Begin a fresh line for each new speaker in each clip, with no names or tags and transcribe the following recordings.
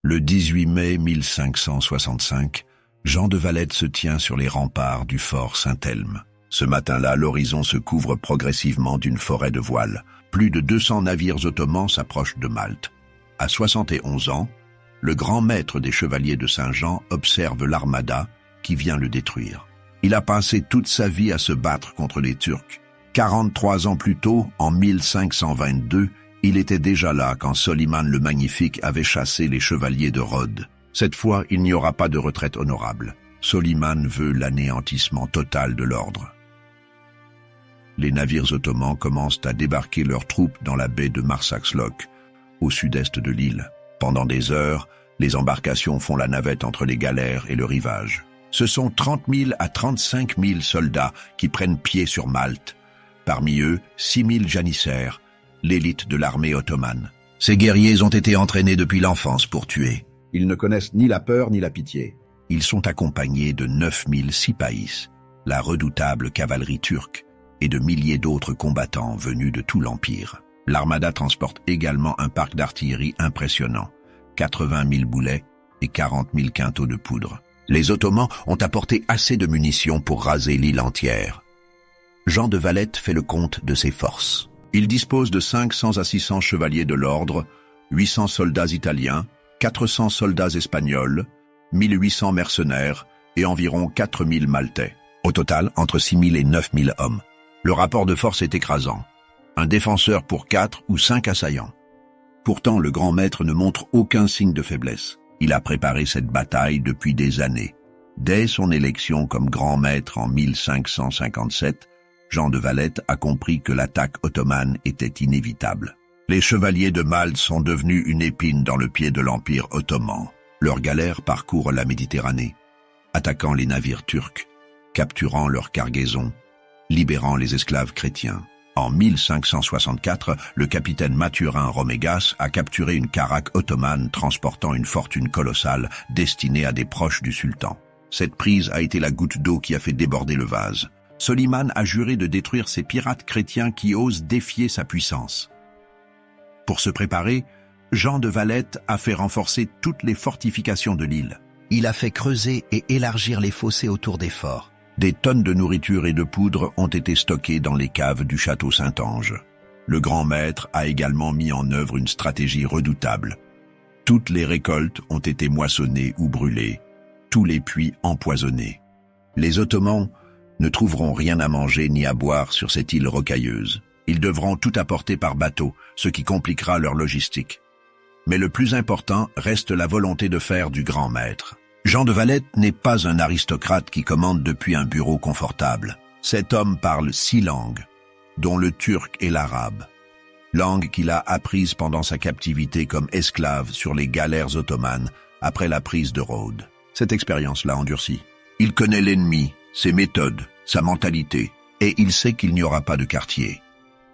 Le 18 mai 1565, Jean de Valette se tient sur les remparts du fort Saint-Elme. Ce matin-là, l'horizon se couvre progressivement d'une forêt de voiles. Plus de 200 navires ottomans s'approchent de Malte. À 71 ans, le grand maître des chevaliers de Saint-Jean observe l'armada qui vient le détruire. Il a passé toute sa vie à se battre contre les Turcs. 43 ans plus tôt, en 1522, il était déjà là quand Soliman le Magnifique avait chassé les chevaliers de Rhodes. Cette fois, il n'y aura pas de retraite honorable. Soliman veut l'anéantissement total de l'ordre. Les navires ottomans commencent à débarquer leurs troupes dans la baie de Marsaxlok, au sud-est de l'île. Pendant des heures, les embarcations font la navette entre les galères et le rivage. Ce sont 30 000 à 35 000 soldats qui prennent pied sur Malte. Parmi eux, 6 000 janissaires, l'élite de l'armée ottomane. Ces guerriers ont été entraînés depuis l'enfance pour tuer. Ils ne connaissent ni la peur ni la pitié. Ils sont accompagnés de 9 000 sipahis, la redoutable cavalerie turque, et de milliers d'autres combattants venus de tout l'Empire. L'armada transporte également un parc d'artillerie impressionnant, 80 000 boulets et 40 000 quintaux de poudre. Les Ottomans ont apporté assez de munitions pour raser l'île entière. Jean de Valette fait le compte de ses forces. Il dispose de 500 à 600 chevaliers de l'ordre, 800 soldats italiens, 400 soldats espagnols, 1800 mercenaires et environ 4000 Maltais. Au total, entre 6000 et 9000 hommes. Le rapport de force est écrasant. Un défenseur pour 4 ou 5 assaillants. Pourtant, le grand maître ne montre aucun signe de faiblesse. Il a préparé cette bataille depuis des années. Dès son élection comme grand maître en 1557, Jean de Valette a compris que l'attaque ottomane était inévitable. Les chevaliers de Malte sont devenus une épine dans le pied de l'Empire ottoman. Leurs galères parcourent la Méditerranée, attaquant les navires turcs, capturant leurs cargaisons, libérant les esclaves chrétiens. En 1564, le capitaine Mathurin Romégas a capturé une caraque ottomane transportant une fortune colossale destinée à des proches du sultan. Cette prise a été la goutte d'eau qui a fait déborder le vase. Soliman a juré de détruire ces pirates chrétiens qui osent défier sa puissance. Pour se préparer, Jean de Valette a fait renforcer toutes les fortifications de l'île. Il a fait creuser et élargir les fossés autour des forts. Des tonnes de nourriture et de poudre ont été stockées dans les caves du château Saint-Ange. Le grand maître a également mis en œuvre une stratégie redoutable. Toutes les récoltes ont été moissonnées ou brûlées, tous les puits empoisonnés. Les Ottomans ne trouveront rien à manger ni à boire sur cette île rocailleuse. Ils devront tout apporter par bateau, ce qui compliquera leur logistique. Mais le plus important reste la volonté de fer du grand maître. Jean de Valette n'est pas un aristocrate qui commande depuis un bureau confortable. Cet homme parle 6 langues, dont le turc et l'arabe, langue qu'il a apprise pendant sa captivité comme esclave sur les galères ottomanes après la prise de Rhodes. Cette expérience l'a endurci. Il connaît l'ennemi, ses méthodes, sa mentalité, et il sait qu'il n'y aura pas de quartier.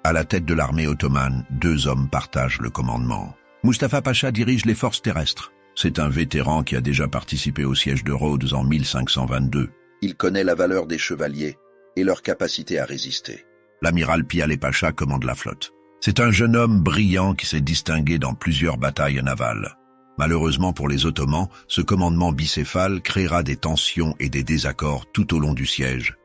À la tête de l'armée ottomane, 2 hommes partagent le commandement. Mustapha Pacha dirige les forces terrestres. C'est un vétéran qui a déjà participé au siège de Rhodes en 1522. Il connaît la valeur des chevaliers et leur capacité à résister. L'amiral Piale Pacha commande la flotte. C'est un jeune homme brillant qui s'est distingué dans plusieurs batailles navales. Malheureusement pour les Ottomans, ce commandement bicéphale créera des tensions et des désaccords tout au long du siège.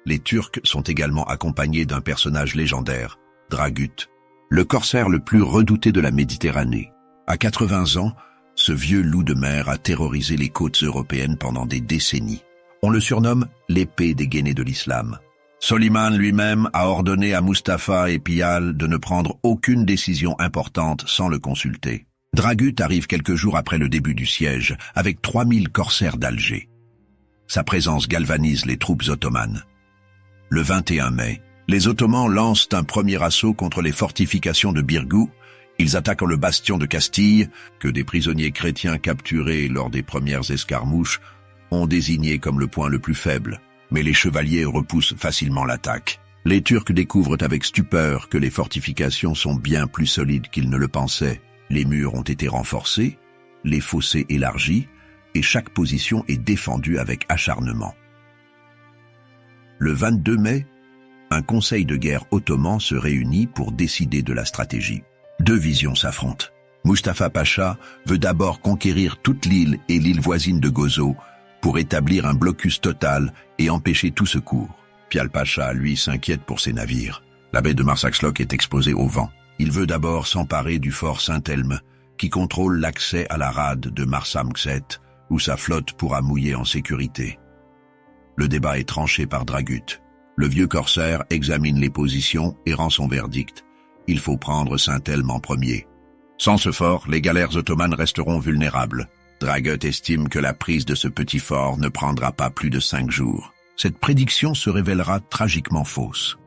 Les Turcs sont également accompagnés d'un personnage légendaire, Dragut, le corsaire le plus redouté de la Méditerranée. À 80 ans, ce vieux loup de mer a terrorisé les côtes européennes pendant des décennies. On le surnomme l'épée dégainée de l'islam. Soliman lui-même a ordonné à Mustapha et Piale de ne prendre aucune décision importante sans le consulter. Dragut arrive quelques jours après le début du siège, avec 3000 corsaires d'Alger. Sa présence galvanise les troupes ottomanes. Le 21 mai, les Ottomans lancent un premier assaut contre les fortifications de Birgou. Ils attaquent le bastion de Castille, que des prisonniers chrétiens capturés lors des premières escarmouches ont désigné comme le point le plus faible. Mais les chevaliers repoussent facilement l'attaque. Les Turcs découvrent avec stupeur que les fortifications sont bien plus solides qu'ils ne le pensaient. Les murs ont été renforcés, les fossés élargis, et chaque position est défendue avec acharnement. Le 22 mai, un conseil de guerre ottoman se réunit pour décider de la stratégie. 2 visions s'affrontent. Mustapha Pacha veut d'abord conquérir toute l'île et l'île voisine de Gozo pour établir un blocus total et empêcher tout secours. Pial Pacha, lui, s'inquiète pour ses navires. La baie de Marsaxlok est exposée au vent. Il veut d'abord s'emparer du fort Saint-Elme, qui contrôle l'accès à la rade de Marsamxet, où sa flotte pourra mouiller en sécurité. Le débat est tranché par Dragut. Le vieux corsaire examine les positions et rend son verdict. Il faut prendre Saint-Elme en premier. Sans ce fort, les galères ottomanes resteront vulnérables. Dragut estime que la prise de ce petit fort ne prendra pas plus de 5 jours. Cette prédiction se révélera tragiquement fausse.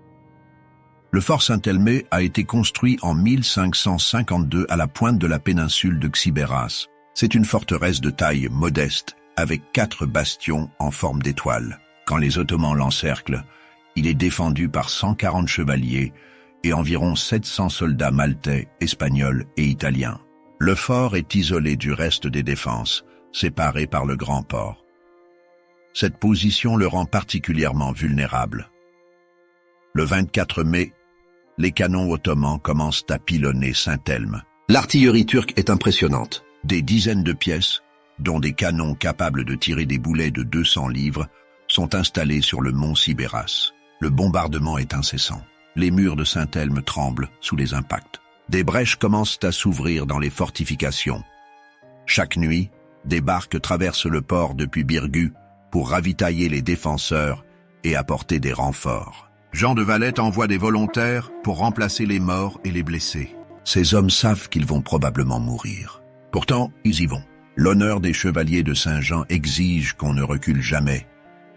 Le fort Saint-Elme a été construit en 1552 à la pointe de la péninsule de Xibéras. C'est une forteresse de taille modeste, avec 4 bastions en forme d'étoile. Quand les Ottomans l'encerclent, il est défendu par 140 chevaliers et environ 700 soldats maltais, espagnols et italiens. Le fort est isolé du reste des défenses, séparé par le grand port. Cette position le rend particulièrement vulnérable. Le 24 mai, les canons ottomans commencent à pilonner Saint-Elme. L'artillerie turque est impressionnante. Des dizaines de pièces, dont des canons capables de tirer des boulets de 200 livres, sont installés sur le mont Sibéras. Le bombardement est incessant. Les murs de Saint-Elme tremblent sous les impacts. Des brèches commencent à s'ouvrir dans les fortifications. Chaque nuit, des barques traversent le port depuis Birgu pour ravitailler les défenseurs et apporter des renforts. Jean de Valette envoie des volontaires pour remplacer les morts et les blessés. Ces hommes savent qu'ils vont probablement mourir. Pourtant, ils y vont. L'honneur des chevaliers de Saint-Jean exige qu'on ne recule jamais.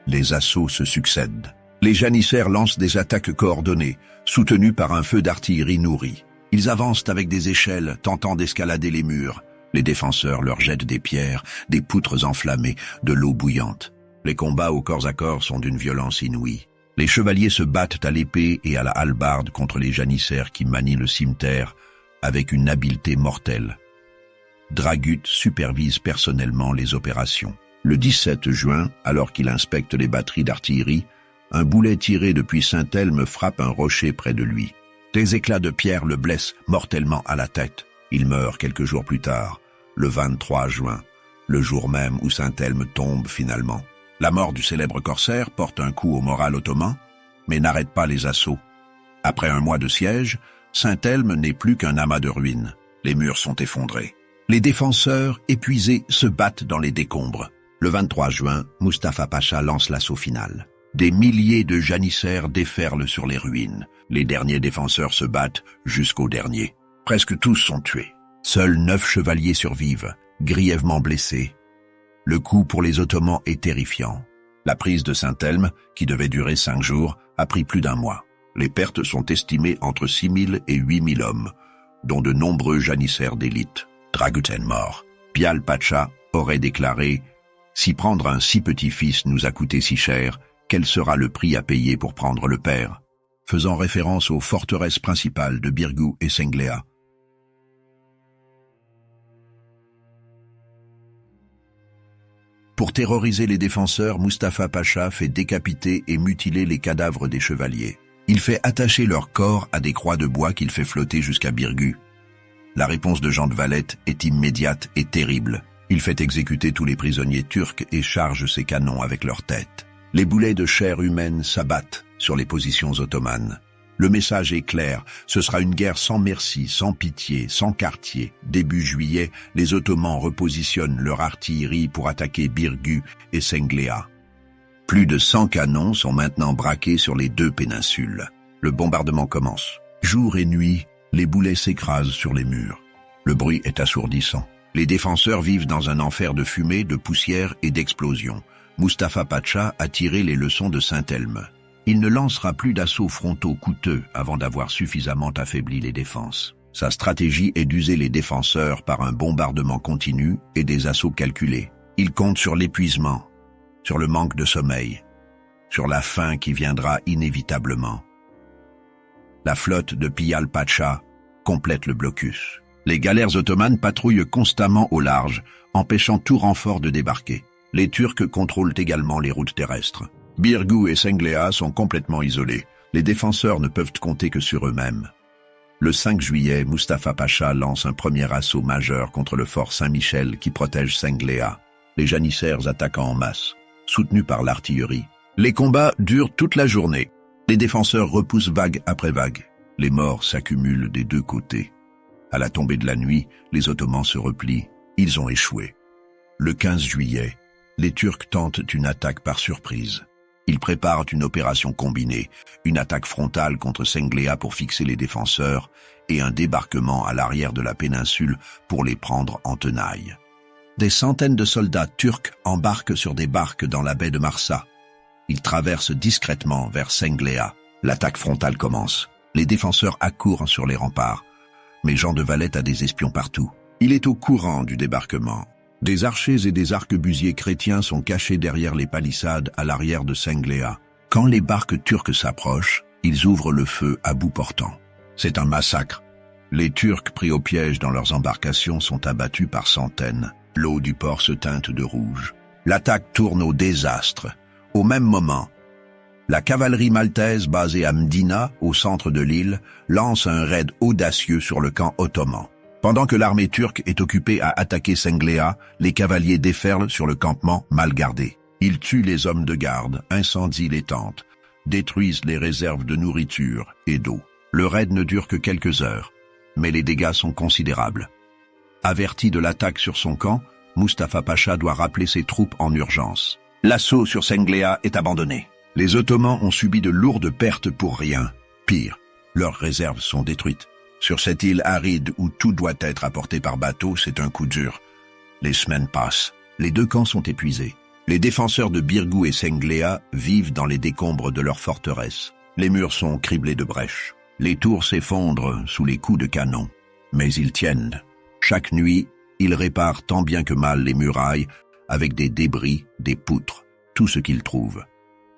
Les assauts se succèdent. Les janissaires lancent des attaques coordonnées, soutenues par un feu d'artillerie nourri. Ils avancent avec des échelles, tentant d'escalader les murs. Les défenseurs leur jettent des pierres, des poutres enflammées, de l'eau bouillante. Les combats au corps à corps sont d'une violence inouïe. Les chevaliers se battent à l'épée et à la hallebarde contre les janissaires qui manient le cimeterre avec une habileté mortelle. Dragut supervise personnellement les opérations. Le 17 juin, alors qu'il inspecte les batteries d'artillerie, un boulet tiré depuis Saint-Elme frappe un rocher près de lui. Des éclats de pierre le blessent mortellement à la tête. Il meurt quelques jours plus tard, le 23 juin, le jour même où Saint-Elme tombe finalement. La mort du célèbre corsaire porte un coup au moral ottoman, mais n'arrête pas les assauts. Après un mois de siège, Saint-Elme n'est plus qu'un amas de ruines. Les murs sont effondrés. Les défenseurs, épuisés, se battent dans les décombres. Le 23 juin, Mustapha Pacha lance l'assaut final. Des milliers de janissaires déferlent sur les ruines. Les derniers défenseurs se battent jusqu'au dernier. Presque tous sont tués. Seuls 9 chevaliers survivent, grièvement blessés. Le coup pour les Ottomans est terrifiant. La prise de Saint-Elme, qui devait durer 5 jours, a pris plus d'1 mois. Les pertes sont estimées entre 6 000 et 8 000 hommes, dont de nombreux janissaires d'élite. Dragut est mort. Pial Pacha aurait déclaré « Si prendre un si petit-fils nous a coûté si cher, quel sera le prix à payer pour prendre le père ?» faisant référence aux forteresses principales de Birgu et Senglea. Pour terroriser les défenseurs, Mustapha Pacha fait décapiter et mutiler les cadavres des chevaliers. Il fait attacher leurs corps à des croix de bois qu'il fait flotter jusqu'à Birgu. La réponse de Jean de Valette est immédiate et terrible. Il fait exécuter tous les prisonniers turcs et charge ses canons avec leurs têtes. Les boulets de chair humaine s'abattent sur les positions ottomanes. Le message est clair, ce sera une guerre sans merci, sans pitié, sans quartier. Début juillet, les Ottomans repositionnent leur artillerie pour attaquer Birgu et Senglea. Plus de 100 canons sont maintenant braqués sur les 2 péninsules. Le bombardement commence. Jour et nuit, les boulets s'écrasent sur les murs. Le bruit est assourdissant. Les défenseurs vivent dans un enfer de fumée, de poussière et d'explosions. Mustapha Pacha a tiré les leçons de Saint-Elme. Il ne lancera plus d'assauts frontaux coûteux avant d'avoir suffisamment affaibli les défenses. Sa stratégie est d'user les défenseurs par un bombardement continu et des assauts calculés. Il compte sur l'épuisement, sur le manque de sommeil, sur la faim qui viendra inévitablement. La flotte de Pial Pacha complète le blocus. Les galères ottomanes patrouillent constamment au large, empêchant tout renfort de débarquer. Les Turcs contrôlent également les routes terrestres. Birgu et Senglea sont complètement isolés. Les défenseurs ne peuvent compter que sur eux-mêmes. Le 5 juillet, Mustapha Pacha lance un premier assaut majeur contre le fort Saint-Michel qui protège Senglea, les janissaires attaquant en masse, soutenus par l'artillerie. Les combats durent toute la journée. Les défenseurs repoussent vague après vague. Les morts s'accumulent des deux côtés. À la tombée de la nuit, les Ottomans se replient. Ils ont échoué. Le 15 juillet, les Turcs tentent une attaque par surprise. Ils préparent une opération combinée, une attaque frontale contre Senglea pour fixer les défenseurs et un débarquement à l'arrière de la péninsule pour les prendre en tenaille. Des centaines de soldats turcs embarquent sur des barques dans la baie de Marsa. Ils traversent discrètement vers Senglea. L'attaque frontale commence. Les défenseurs accourent sur les remparts. Mais Jean de Valette a des espions partout. Il est au courant du débarquement. Des archers et des arquebusiers chrétiens sont cachés derrière les palissades à l'arrière de Senglea. Quand les barques turques s'approchent, ils ouvrent le feu à bout portant. C'est un massacre. Les Turcs pris au piège dans leurs embarcations sont abattus par centaines. L'eau du port se teinte de rouge. L'attaque tourne au désastre. Au même moment, la cavalerie maltaise basée à Mdina, au centre de l'île, lance un raid audacieux sur le camp ottoman. Pendant que l'armée turque est occupée à attaquer Senglea, les cavaliers déferlent sur le campement mal gardé. Ils tuent les hommes de garde, incendient les tentes, détruisent les réserves de nourriture et d'eau. Le raid ne dure que quelques heures, mais les dégâts sont considérables. Averti de l'attaque sur son camp, Mustapha Pacha doit rappeler ses troupes en urgence. L'assaut sur Senglea est abandonné. Les Ottomans ont subi de lourdes pertes pour rien. Pire, leurs réserves sont détruites. Sur cette île aride où tout doit être apporté par bateau, c'est un coup dur. Les semaines passent. Les deux camps sont épuisés. Les défenseurs de Birgu et Senglea vivent dans les décombres de leur forteresse. Les murs sont criblés de brèches. Les tours s'effondrent sous les coups de canon. Mais ils tiennent. Chaque nuit, ils réparent tant bien que mal les murailles avec des débris, des poutres, tout ce qu'ils trouvent.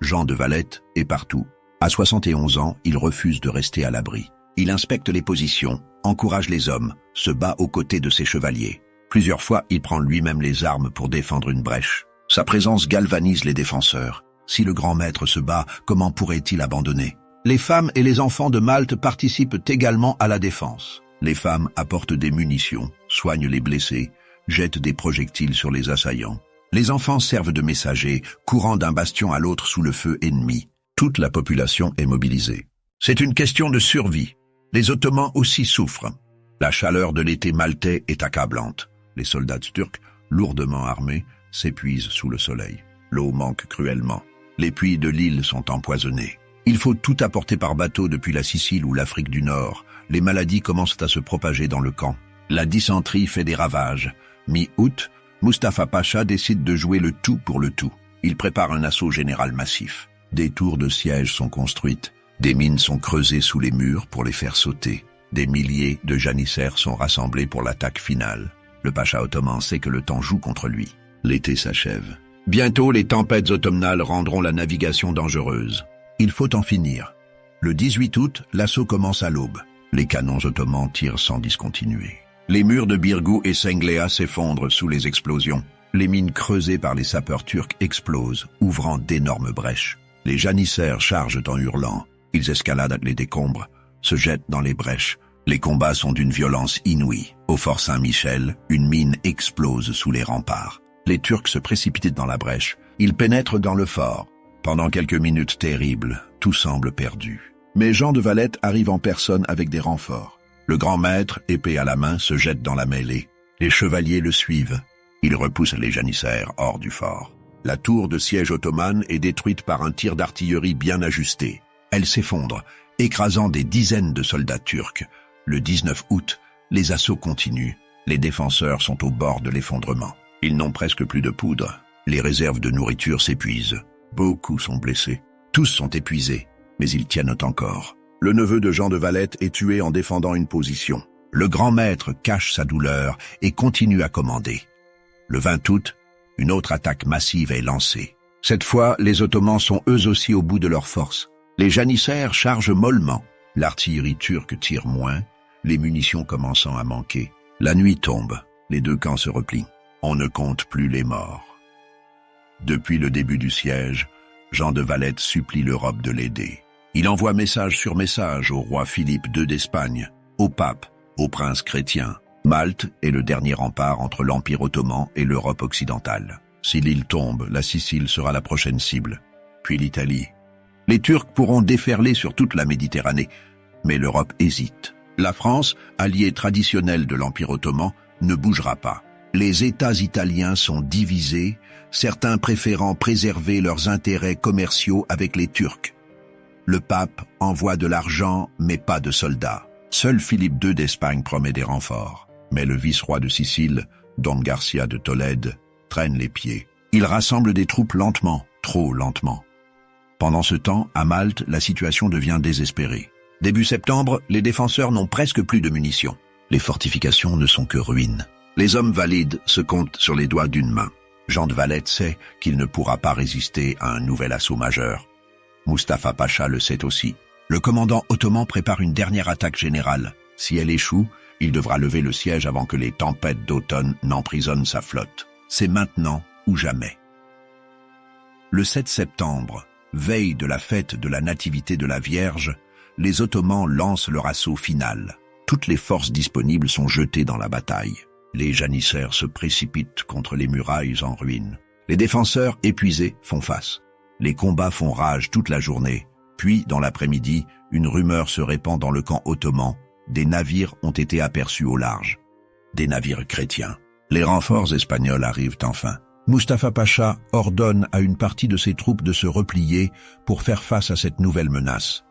Jean de Valette est partout. À 71 ans, il refuse de rester à l'abri. Il inspecte les positions, encourage les hommes, se bat aux côtés de ses chevaliers. Plusieurs fois, il prend lui-même les armes pour défendre une brèche. Sa présence galvanise les défenseurs. Si le grand maître se bat, comment pourrait-il abandonner? Les femmes et les enfants de Malte participent également à la défense. Les femmes apportent des munitions, soignent les blessés, jettent des projectiles sur les assaillants. Les enfants servent de messagers, courant d'un bastion à l'autre sous le feu ennemi. Toute la population est mobilisée. C'est une question de survie. Les Ottomans aussi souffrent. La chaleur de l'été maltais est accablante. Les soldats turcs, lourdement armés, s'épuisent sous le soleil. L'eau manque cruellement. Les puits de l'île sont empoisonnés. Il faut tout apporter par bateau depuis la Sicile ou l'Afrique du Nord. Les maladies commencent à se propager dans le camp. La dysenterie fait des ravages. Mi-août, Mustapha Pacha décide de jouer le tout pour le tout. Il prépare un assaut général massif. Des tours de siège sont construites. Des mines sont creusées sous les murs pour les faire sauter. Des milliers de janissaires sont rassemblés pour l'attaque finale. Le pacha ottoman sait que le temps joue contre lui. L'été s'achève. Bientôt, les tempêtes automnales rendront la navigation dangereuse. Il faut en finir. Le 18 août, l'assaut commence à l'aube. Les canons ottomans tirent sans discontinuer. Les murs de Birgu et Senglea s'effondrent sous les explosions. Les mines creusées par les sapeurs turcs explosent, ouvrant d'énormes brèches. Les janissaires chargent en hurlant. Ils escaladent les décombres, se jettent dans les brèches. Les combats sont d'une violence inouïe. Au fort Saint-Michel, une mine explose sous les remparts. Les Turcs se précipitent dans la brèche. Ils pénètrent dans le fort. Pendant quelques minutes terribles, tout semble perdu. Mais Jean de Valette arrive en personne avec des renforts. Le grand maître, épée à la main, se jette dans la mêlée. Les chevaliers le suivent. Il repousse les janissaires hors du fort. La tour de siège ottomane est détruite par un tir d'artillerie bien ajusté. Elle s'effondre, écrasant des dizaines de soldats turcs. Le 19 août, les assauts continuent. Les défenseurs sont au bord de l'effondrement. Ils n'ont presque plus de poudre. Les réserves de nourriture s'épuisent. Beaucoup sont blessés. Tous sont épuisés, mais ils tiennent encore. Le neveu de Jean de Valette est tué en défendant une position. Le grand maître cache sa douleur et continue à commander. Le 20 août, une autre attaque massive est lancée. Cette fois, les Ottomans sont eux aussi au bout de leurs forces. Les janissaires chargent mollement. L'artillerie turque tire moins, les munitions commençant à manquer. La nuit tombe, les deux camps se replient. On ne compte plus les morts. Depuis le début du siège, Jean de Valette supplie l'Europe de l'aider. Il envoie message sur message au roi Philippe II d'Espagne. au pape, au prince chrétien. Malte est le dernier rempart entre l'Empire ottoman et l'Europe occidentale. Si l'île tombe, la Sicile sera la prochaine cible, puis l'Italie. Les Turcs pourront déferler sur toute la Méditerranée, mais l'Europe hésite. La France, alliée traditionnelle de l'Empire ottoman, ne bougera pas. Les États italiens sont divisés, certains préférant préserver leurs intérêts commerciaux avec les Turcs. Le pape envoie de l'argent, mais pas de soldats. Seul Philippe II d'Espagne promet des renforts. Mais le vice-roi de Sicile, Don Garcia de Tolède, traîne les pieds. Il rassemble des troupes lentement, trop lentement. Pendant ce temps, à Malte, la situation devient désespérée. Début septembre, les défenseurs n'ont presque plus de munitions. Les fortifications ne sont que ruines. Les hommes valides se comptent sur les doigts d'une main. Jean de Valette sait qu'il ne pourra pas résister à un nouvel assaut majeur. Mustapha Pacha le sait aussi. Le commandant ottoman prépare une dernière attaque générale. Si elle échoue, il devra lever le siège avant que les tempêtes d'automne n'emprisonnent sa flotte. C'est maintenant ou jamais. Le 7 septembre, veille de la fête de la Nativité de la Vierge, les Ottomans lancent leur assaut final. Toutes les forces disponibles sont jetées dans la bataille. Les janissaires se précipitent contre les murailles en ruine. Les défenseurs, épuisés, font face. Les combats font rage toute la journée. Puis, dans l'après-midi, une rumeur se répand dans le camp ottoman. Des navires ont été aperçus au large. Des navires chrétiens. Les renforts espagnols arrivent enfin. Mustapha Pacha ordonne à une partie de ses troupes de se replier pour faire face à cette nouvelle menace.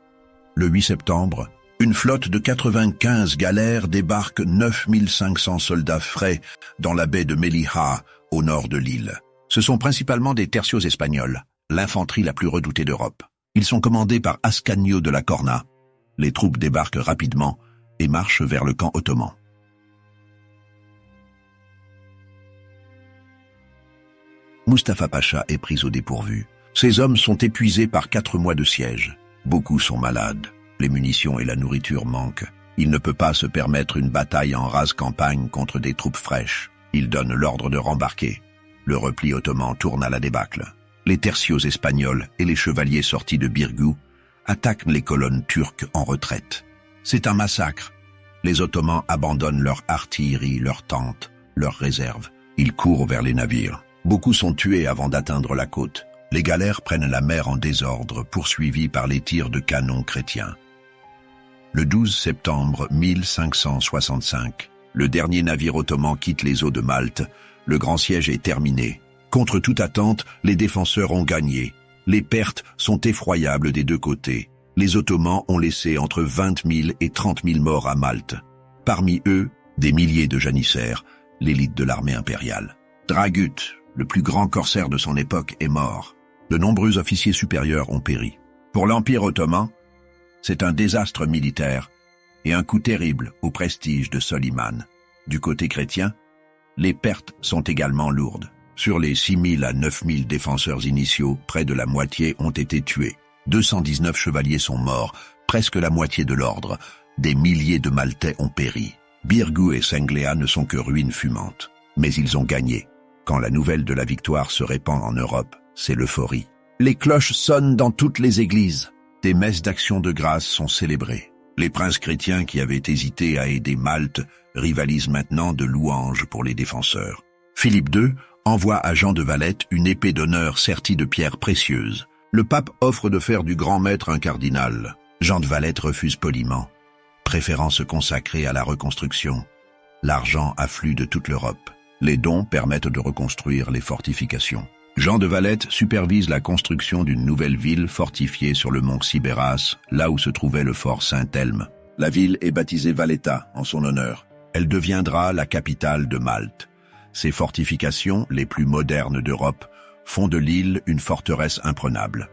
Le 8 septembre, une flotte de 95 galères débarque 9500 soldats frais dans la baie de Melilla, au nord de l'île. Ce sont principalement des tercios espagnols, l'infanterie la plus redoutée d'Europe. Ils sont commandés par Ascanio de la Corna. Les troupes débarquent rapidement et marchent vers le camp ottoman. Mustapha Pacha est pris au dépourvu. Ses hommes sont épuisés par 4 mois de siège. Beaucoup sont malades. Les munitions et la nourriture manquent. Il ne peut pas se permettre une bataille en rase campagne contre des troupes fraîches. Il donne l'ordre de rembarquer. Le repli ottoman tourne à la débâcle. Les tercios espagnols et les chevaliers sortis de Birgu attaquent les colonnes turques en retraite. C'est un massacre. Les Ottomans abandonnent leur artillerie, leurs tentes, leurs réserves. Ils courent vers les navires. Beaucoup sont tués avant d'atteindre la côte. Les galères prennent la mer en désordre, poursuivis par les tirs de canon chrétiens. Le 12 septembre 1565, le dernier navire ottoman quitte les eaux de Malte. Le grand siège est terminé. Contre toute attente, les défenseurs ont gagné. Les pertes sont effroyables des deux côtés. Les Ottomans ont laissé entre 20 000 et 30 000 morts à Malte. Parmi eux, des milliers de janissaires, l'élite de l'armée impériale. Dragut, le plus grand corsaire de son époque, est mort. De nombreux officiers supérieurs ont péri. Pour l'Empire ottoman, c'est un désastre militaire et un coup terrible au prestige de Soliman. Du côté chrétien, les pertes sont également lourdes. Sur les 6 000 à 9 000 défenseurs initiaux, près de la moitié ont été tués. 219 chevaliers sont morts, presque la moitié de l'ordre. Des milliers de Maltais ont péri. Birgu et Senglea ne sont que ruines fumantes. Mais ils ont gagné. Quand la nouvelle de la victoire se répand en Europe, c'est l'euphorie. Les cloches sonnent dans toutes les églises. Des messes d'action de grâce sont célébrées. Les princes chrétiens qui avaient hésité à aider Malte rivalisent maintenant de louanges pour les défenseurs. Philippe II envoie à Jean de Valette une épée d'honneur sertie de pierres précieuses. Le pape offre de faire du grand maître un cardinal. Jean de Valette refuse poliment, préférant se consacrer à la reconstruction. L'argent afflue de toute l'Europe. Les dons permettent de reconstruire les fortifications. Jean de Valette supervise la construction d'une nouvelle ville fortifiée sur le mont Xibéras, là où se trouvait le fort Saint-Elme. La ville est baptisée Valletta en son honneur. Elle deviendra la capitale de Malte. Ces fortifications, les plus modernes d'Europe, font de l'île une forteresse imprenable.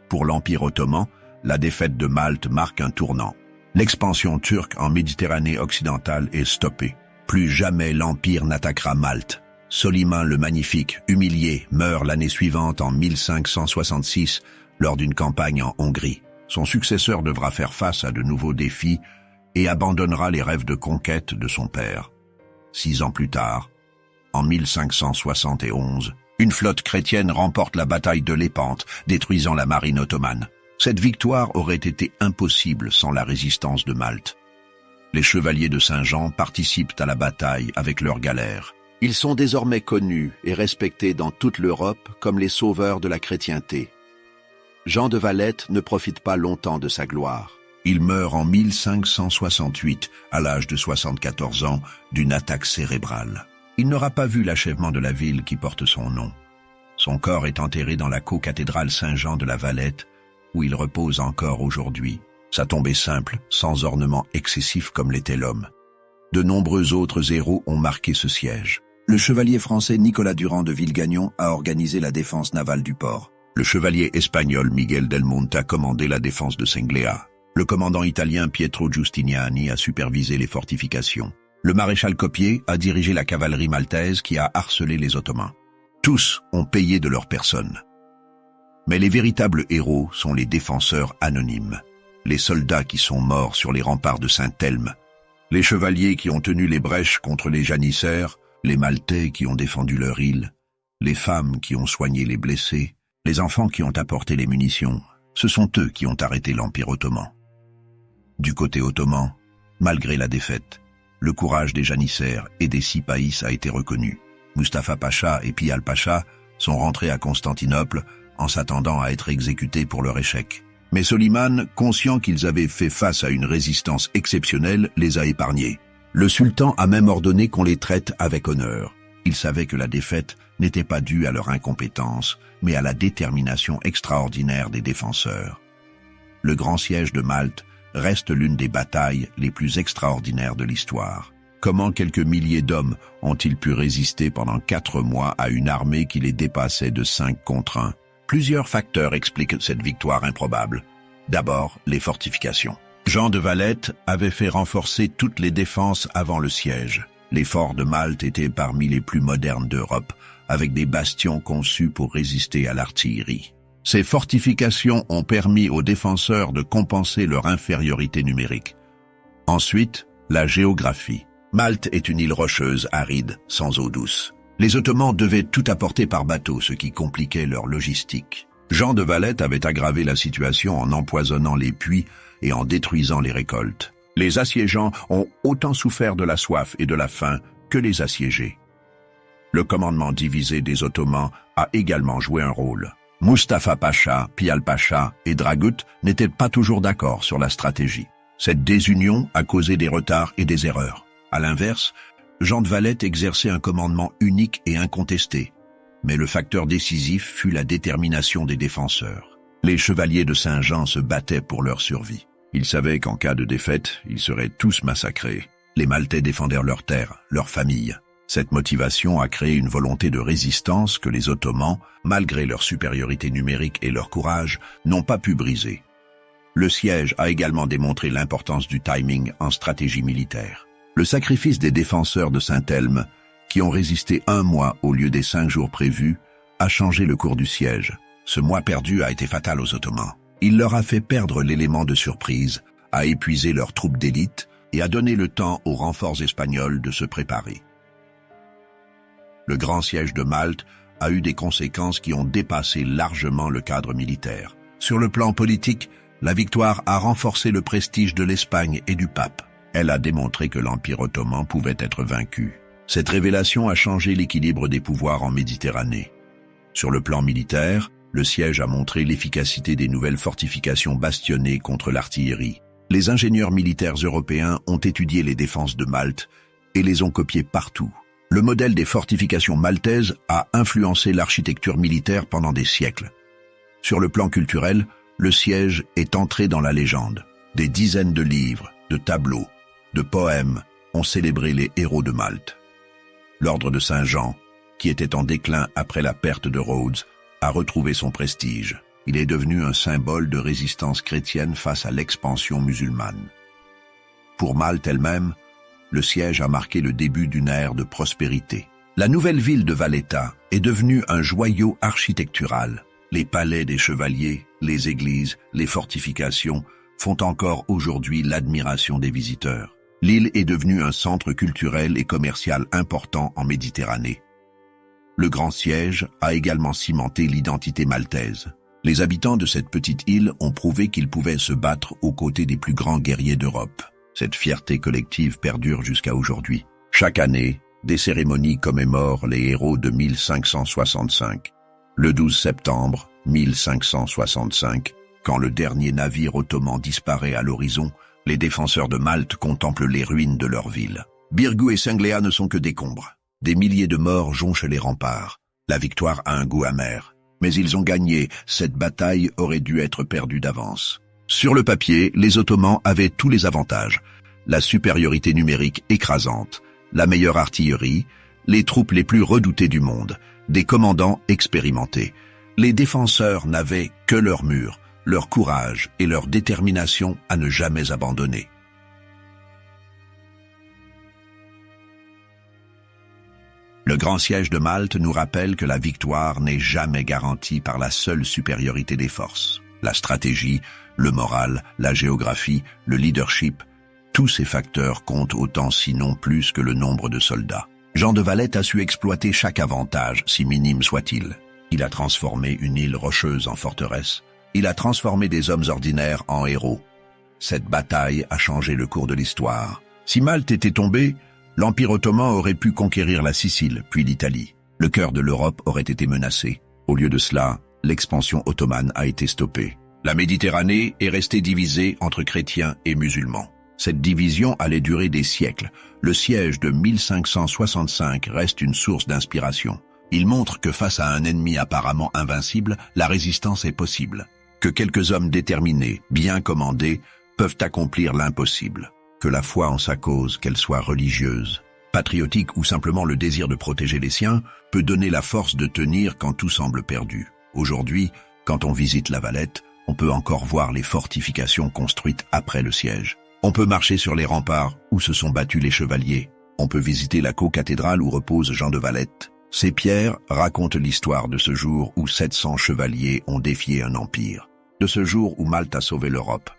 Pour l'Empire ottoman, la défaite de Malte marque un tournant. L'expansion turque en Méditerranée occidentale est stoppée. Plus jamais l'Empire n'attaquera Malte. Soliman le Magnifique, humilié, meurt l'année suivante en 1566 lors d'une campagne en Hongrie. Son successeur devra faire face à de nouveaux défis et abandonnera les rêves de conquête de son père. 6 ans plus tard, en 1571, une flotte chrétienne remporte la bataille de Lépante, détruisant la marine ottomane. Cette victoire aurait été impossible sans la résistance de Malte. Les chevaliers de Saint-Jean participent à la bataille avec leurs galères. Ils sont désormais connus et respectés dans toute l'Europe comme les sauveurs de la chrétienté. Jean de Valette ne profite pas longtemps de sa gloire. Il meurt en 1568, à l'âge de 74 ans, d'une attaque cérébrale. Il n'aura pas vu l'achèvement de la ville qui porte son nom. Son corps est enterré dans la co-cathédrale Saint-Jean de la Valette, où il repose encore aujourd'hui. Sa tombe est simple, sans ornement excessif comme l'était l'homme. De nombreux autres héros ont marqué ce siège. Le chevalier français Nicolas Durand de Villegagnon a organisé la défense navale du port. Le chevalier espagnol Miguel del Monte a commandé la défense de Senglea. Le commandant italien Pietro Giustiniani a supervisé les fortifications. Le maréchal Copier a dirigé la cavalerie maltaise qui a harcelé les Ottomans. Tous ont payé de leur personne. Mais les véritables héros sont les défenseurs anonymes, les soldats qui sont morts sur les remparts de Saint-Elme, les chevaliers qui ont tenu les brèches contre les janissaires, les Maltais qui ont défendu leur île, les femmes qui ont soigné les blessés, les enfants qui ont apporté les munitions. Ce sont eux qui ont arrêté l'Empire ottoman. Du côté ottoman, malgré la défaite, le courage des janissaires et des Sipaïs a été reconnu. Mustapha Pacha et Pial Pacha sont rentrés à Constantinople en s'attendant à être exécutés pour leur échec. Mais Soliman, conscient qu'ils avaient fait face à une résistance exceptionnelle, les a épargnés. Le sultan a même ordonné qu'on les traite avec honneur. Il savait que la défaite n'était pas due à leur incompétence, mais à la détermination extraordinaire des défenseurs. Le grand siège de Malte reste l'une des batailles les plus extraordinaires de l'histoire. Comment quelques milliers d'hommes ont-ils pu résister pendant 4 mois à une armée qui les dépassait de 5 contre 1? Plusieurs facteurs expliquent cette victoire improbable. D'abord, les fortifications. Jean de Valette avait fait renforcer toutes les défenses avant le siège. Les forts de Malte étaient parmi les plus modernes d'Europe, avec des bastions conçus pour résister à l'artillerie. Ces fortifications ont permis aux défenseurs de compenser leur infériorité numérique. Ensuite, la géographie. Malte est une île rocheuse, aride, sans eau douce. Les Ottomans devaient tout apporter par bateau, ce qui compliquait leur logistique. Jean de Valette avait aggravé la situation en empoisonnant les puits et en détruisant les récoltes. Les assiégeants ont autant souffert de la soif et de la faim que les assiégés. Le commandement divisé des Ottomans a également joué un rôle. Mustapha Pacha, Pial Pacha et Dragut n'étaient pas toujours d'accord sur la stratégie. Cette désunion a causé des retards et des erreurs. À l'inverse, Jean de Valette exerçait un commandement unique et incontesté. Mais le facteur décisif fut la détermination des défenseurs. Les chevaliers de Saint-Jean se battaient pour leur survie. Ils savaient qu'en cas de défaite, ils seraient tous massacrés. Les Maltais défendèrent leurs terres, leurs familles. Cette motivation a créé une volonté de résistance que les Ottomans, malgré leur supériorité numérique et leur courage, n'ont pas pu briser. Le siège a également démontré l'importance du timing en stratégie militaire. Le sacrifice des défenseurs de Saint-Elme, qui ont résisté 1 mois au lieu des 5 jours prévus, a changé le cours du siège. Ce mois perdu a été fatal aux Ottomans. Il leur a fait perdre l'élément de surprise, a épuisé leurs troupes d'élite et a donné le temps aux renforts espagnols de se préparer. Le grand siège de Malte a eu des conséquences qui ont dépassé largement le cadre militaire. Sur le plan politique, la victoire a renforcé le prestige de l'Espagne et du pape. Elle a démontré que l'Empire ottoman pouvait être vaincu. Cette révélation a changé l'équilibre des pouvoirs en Méditerranée. Sur le plan militaire, le siège a montré l'efficacité des nouvelles fortifications bastionnées contre l'artillerie. Les ingénieurs militaires européens ont étudié les défenses de Malte et les ont copiées partout. Le modèle des fortifications maltaises a influencé l'architecture militaire pendant des siècles. Sur le plan culturel, le siège est entré dans la légende. Des dizaines de livres, de tableaux, de poèmes ont célébré les héros de Malte. L'ordre de Saint-Jean, qui était en déclin après la perte de Rhodes, a retrouvé son prestige. Il est devenu un symbole de résistance chrétienne face à l'expansion musulmane. Pour Malte elle-même, le siège a marqué le début d'une ère de prospérité. La nouvelle ville de Valletta est devenue un joyau architectural. Les palais des chevaliers, les églises, les fortifications font encore aujourd'hui l'admiration des visiteurs. L'île est devenue un centre culturel et commercial important en Méditerranée. Le grand siège a également cimenté l'identité maltaise. Les habitants de cette petite île ont prouvé qu'ils pouvaient se battre aux côtés des plus grands guerriers d'Europe. Cette fierté collective perdure jusqu'à aujourd'hui. Chaque année, des cérémonies commémorent les héros de 1565. Le 12 septembre 1565, quand le dernier navire ottoman disparaît à l'horizon, les défenseurs de Malte contemplent les ruines de leur ville. Birgu et Singléa ne sont que décombres. Des milliers de morts jonchent les remparts. La victoire a un goût amer. Mais ils ont gagné. Cette bataille aurait dû être perdue d'avance. Sur le papier, les Ottomans avaient tous les avantages. La supériorité numérique écrasante, la meilleure artillerie, les troupes les plus redoutées du monde, des commandants expérimentés. Les défenseurs n'avaient que leurs murs, leur courage et leur détermination à ne jamais abandonner. Le grand siège de Malte nous rappelle que la victoire n'est jamais garantie par la seule supériorité des forces. La stratégie, le moral, la géographie, le leadership, tous ces facteurs comptent autant sinon plus que le nombre de soldats. Jean de Valette a su exploiter chaque avantage, si minime soit-il. Il a transformé une île rocheuse en forteresse. Il a transformé des hommes ordinaires en héros. Cette bataille a changé le cours de l'histoire. Si Malte était tombée, l'Empire ottoman aurait pu conquérir la Sicile, puis l'Italie. Le cœur de l'Europe aurait été menacé. Au lieu de cela, l'expansion ottomane a été stoppée. La Méditerranée est restée divisée entre chrétiens et musulmans. Cette division allait durer des siècles. Le siège de 1565 reste une source d'inspiration. Il montre que face à un ennemi apparemment invincible, la résistance est possible. Que quelques hommes déterminés, bien commandés, peuvent accomplir l'impossible. Que la foi en sa cause, qu'elle soit religieuse, patriotique ou simplement le désir de protéger les siens, peut donner la force de tenir quand tout semble perdu. Aujourd'hui, quand on visite La Valette, on peut encore voir les fortifications construites après le siège. On peut marcher sur les remparts où se sont battus les chevaliers. On peut visiter la co-cathédrale où repose Jean de Valette. Ces pierres racontent l'histoire de ce jour où 700 chevaliers ont défié un empire. De ce jour où Malte a sauvé l'Europe.